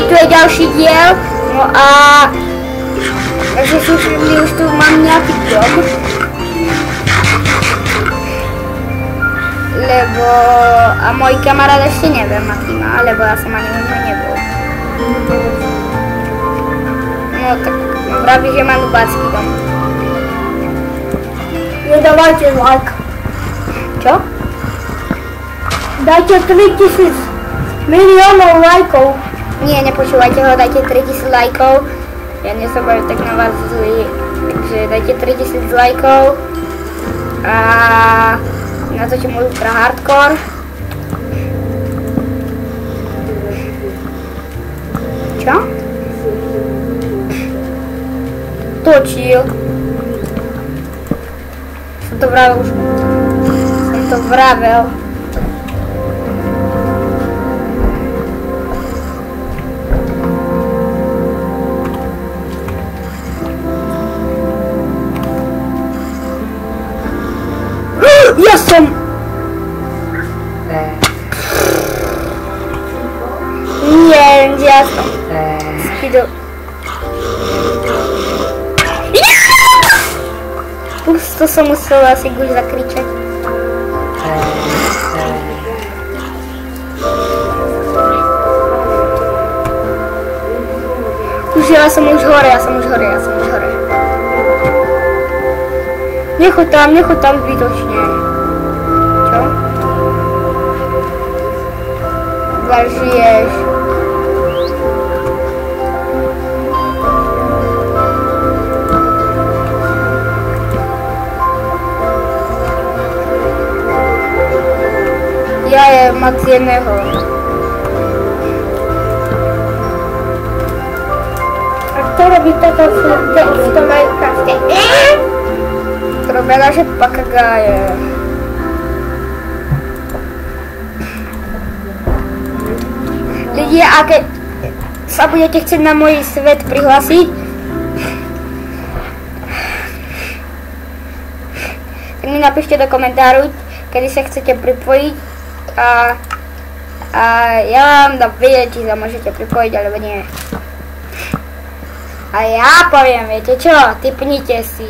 tu je ďalší diel, no a takže si už tu mám nejaký dom, lebo a môj kamarát ešte neviem aký má, lebo ja som ani u neho nebol. No tak vraví, že má nubácky dom. Nedávajte like. Čo? Dajte 3000 miliónov lajkov. Nie, nepočúvajte ho, dajte 3000 lajkov. Ja nie som tak na vás zlý, takže dajte 3000 lajkov. A natočím ultra hardcore. Čo? Točil. Som to vravel už. Som to vravel. Ja som... Nie, ja som... Skidu. To som musela asi guľ zakričať. Ja som už hore. Nechoď tam zbytočne. Čo? Zažiješ. Ja je max jedného. A kto robí toto v Minecrafte? To robia naše pakagáje. Ľudia, a keď sa budete chcieť na môj svet prihlásiť, tak mi napíšte do komentáru, kedy sa chcete pripojiť a ja vám dám vedieť, či sa môžete pripojiť alebo nie. A ja poviem, viete čo, tipnite si.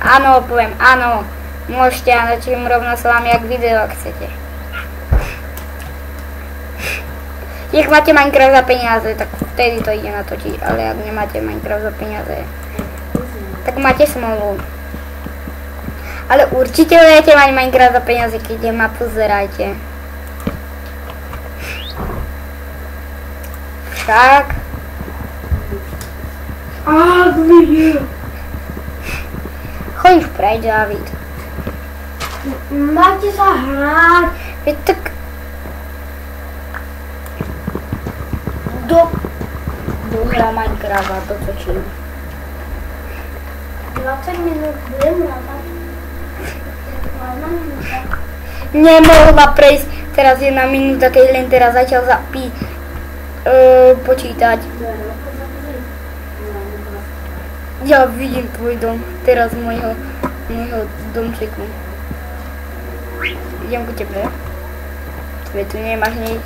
Áno, poviem áno. Môžete a natočím rovno s vami, jak video, ak chcete. Ak máte Minecraft za peniaze, tak vtedy to ide natočiť, ale ak nemáte Minecraft za peniaze, tak máte smolu. Ale určite budete mať Minecraft za peniaze, keď ma pozerajte. Však. Choď už preč, David. Máte sa hrať. Veď tak... Dohra Minecraft a dotočím. 20 minút budem rátať. Nemohla prejsť teraz 1 minúta, keď len teraz začal počítať. Ja vidím tvoj dom, teraz môjho domčeku. Idem ku tebe. Veď tu nemáš nič.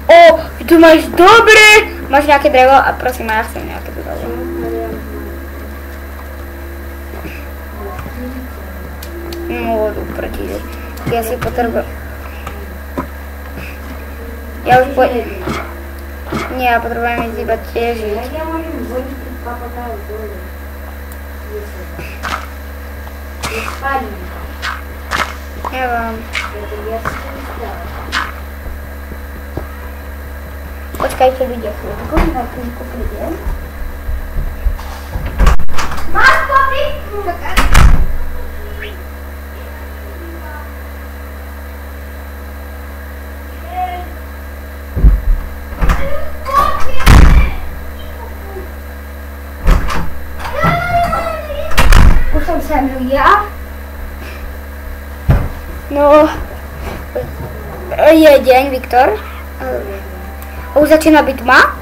O, tu máš dobre! Máš nejaké drevo? A prosím, ja chcem nejaké drevo. No, proti. Ja si potrebujem. Ja už nie, ja potrebujem ísť iba tiežiť. Ja vám. Počkajte ľudia chvíľku, na chvíľku prídem. Máš kopy? Čakaj. Už som sem ľudia. No, je deň, Viktor. Už začína byť tma.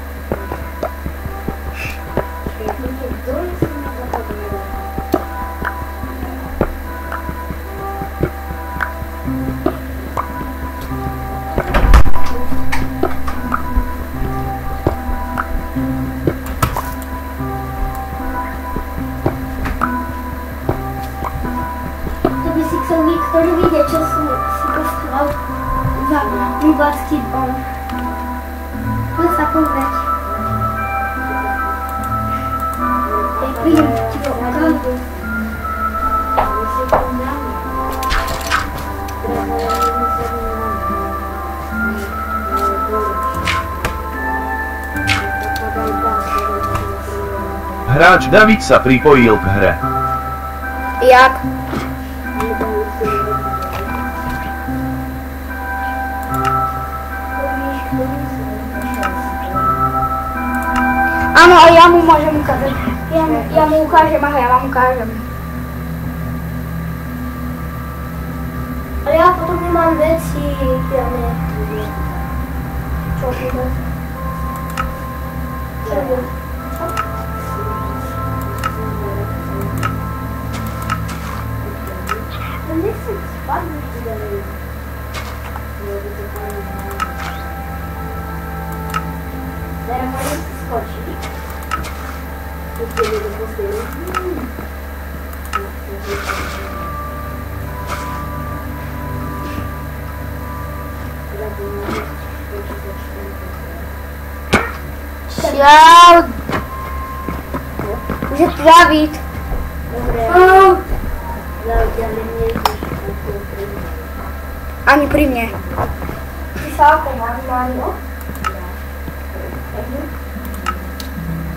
basketbal. Poď sa pozrieť. Prídem ti to ukážu. Hráč David sa pripojil k hre. Jak? Áno, a ja mu môžem ukázať. Ja mu ukážem, aha, ja vám ukážem. Ale ja potom nemám veci, ja ne. Čo bude? Čo bude? No nechcem spadnúť ďalej. Teraz môžem si skočiť. Čau! Už je tu David. Dobre. Ani pri mne. Ty sa ako máš, Mario?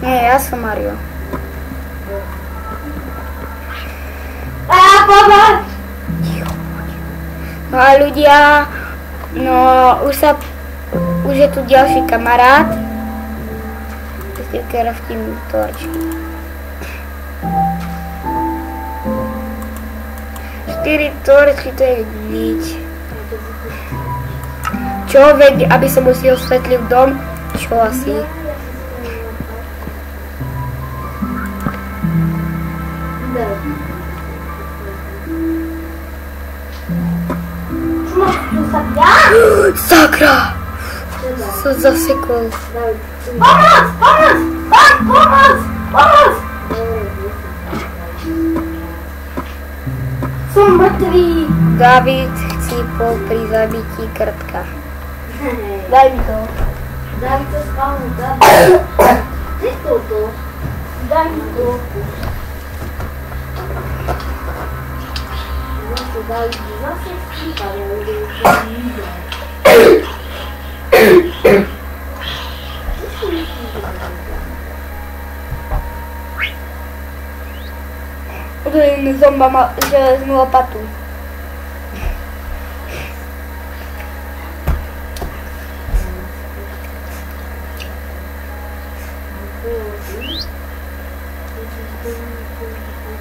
Nie, ja som Mario. Pomoc! No a ľudia, no už je tu ďalší kamarát. Ty kraftím torčky. 4 torčky, to je nič. Čo, veď, aby som si osvetlil dom? Čo asi? Sakra! Sa zasekol. Pomoc! Pomoc! Pomoc! Pomoc! Som mŕtvý. David chcípol pri zabití krtka. Daj mi to. David to spavnú, David. Ty toto. Daj mi to. Zase chcípal, ja ľudia už to nevíde. Zomba má železnú lopatu.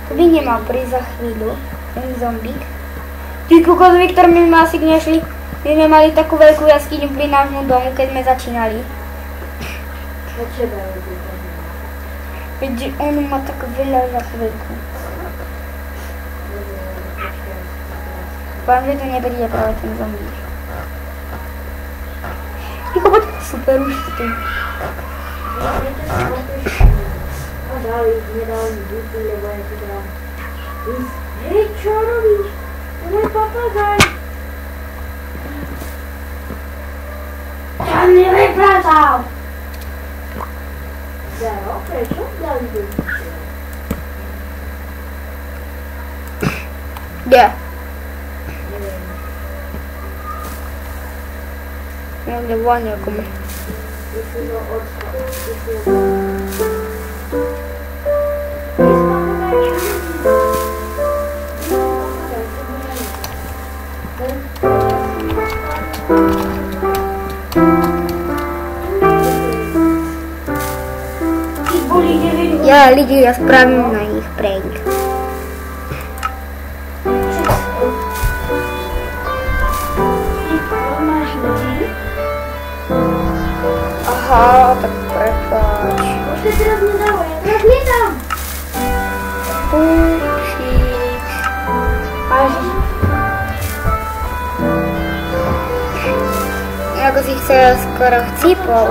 To by nemal prísť za chvíľu, ten zombík. Ty kokos, Viktor, my sme asi nešli. My sme mali takú veľkú jaskyňu pri nášmu domu, keď sme začínali. Veď on má tak veľa za chvíľku. Vám, že to nepríde práve ten zombík. Tyko, poď, super, už si tu. Hej, čo robíš? To môj papagaj. Ja nevypratal. Zero, prečo? Dali by. Kde? Niekde v nejakom. Ja lidi, ja spravím na nich prank. Aha, tak prepáč. Už to teraz nedáva, ja teraz nedám. Upsíc. Ako si chcel skoro chcípol.